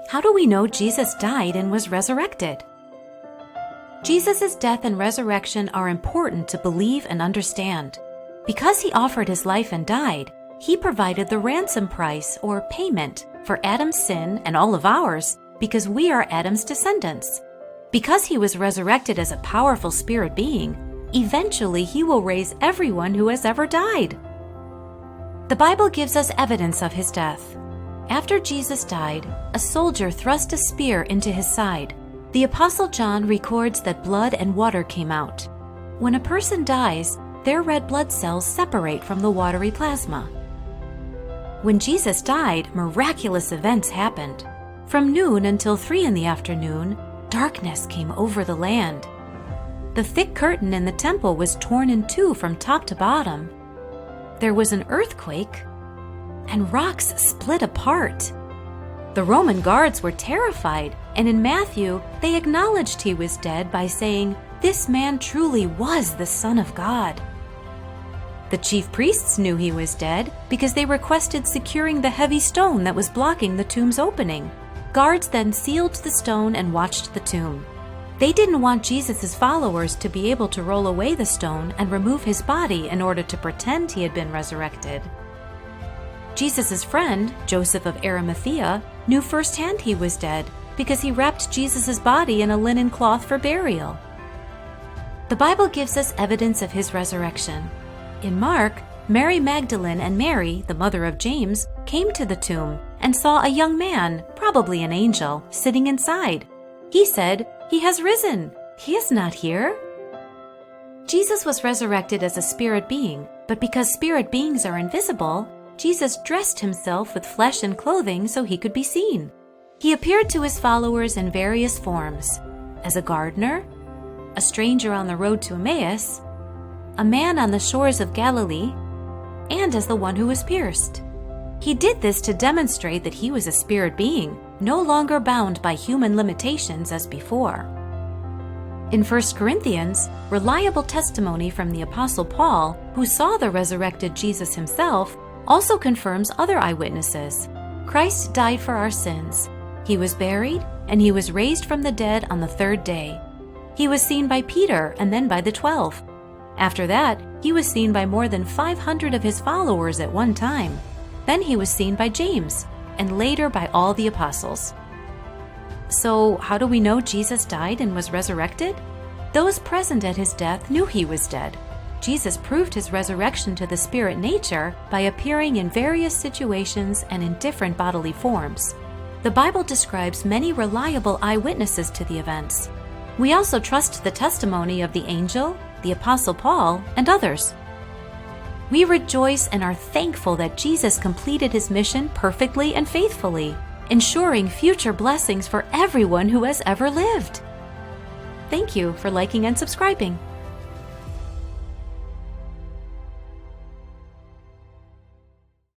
How do we know Jesus died and was resurrected? Jesus' death and resurrection are important to believe and understand. Because he offered his life and died, he provided the ransom price or payment for Adam's sin and all of ours because we are Adam's descendants. Because he was resurrected as a powerful spirit being, eventually he will raise everyone who has ever died. The Bible gives us evidence of his death. After Jesus died, a soldier thrust a spear into his side. The Apostle John records that blood and water came out. When a person dies, their red blood cells separate from the watery plasma. When Jesus died, miraculous events happened. From noon until 3 in the afternoon, darkness came over the land. The thick curtain in the temple was torn in two from top to bottom. There was an earthquake, and rocks split apart. The Roman guards were terrified, and in Matthew, they acknowledged he was dead by saying, "This man truly was the Son of God." The chief priests knew he was dead because they requested securing the heavy stone that was blocking the tomb's opening. Guards then sealed the stone and watched the tomb. They didn't want Jesus' followers to be able to roll away the stone and remove his body in order to pretend he had been resurrected. Jesus' friend, Joseph of Arimathea, knew firsthand he was dead because he wrapped Jesus' body in a linen cloth for burial. The Bible gives us evidence of his resurrection. In Mark, Mary Magdalene and Mary, the mother of James, came to the tomb and saw a young man, probably an angel, sitting inside. He said, "He has risen. He is not here." Jesus was resurrected as a spirit being, but because spirit beings are invisible, Jesus dressed himself with flesh and clothing so he could be seen. He appeared to his followers in various forms: as a gardener, a stranger on the road to Emmaus, a man on the shores of Galilee, and as the one who was pierced. He did this to demonstrate that he was a spirit being, no longer bound by human limitations as before. In 1 Corinthians, reliable testimony from the Apostle Paul, who saw the resurrected Jesus himself, also confirms other eyewitnesses. Christ died for our sins. He was buried, and he was raised from the dead on the 3rd day. He was seen by Peter and then by the 12. After that, he was seen by more than 500 of his followers at one time. Then he was seen by James, and later by all the apostles. So, how do we know Jesus died and was resurrected? Those present at his death knew he was dead. Jesus proved his resurrection to the spirit nature by appearing in various situations and in different bodily forms. The Bible describes many reliable eyewitnesses to the events. We also trust the testimony of the angel, the Apostle Paul, and others. We rejoice and are thankful that Jesus completed his mission perfectly and faithfully, ensuring future blessings for everyone who has ever lived. Thank you for liking and subscribing.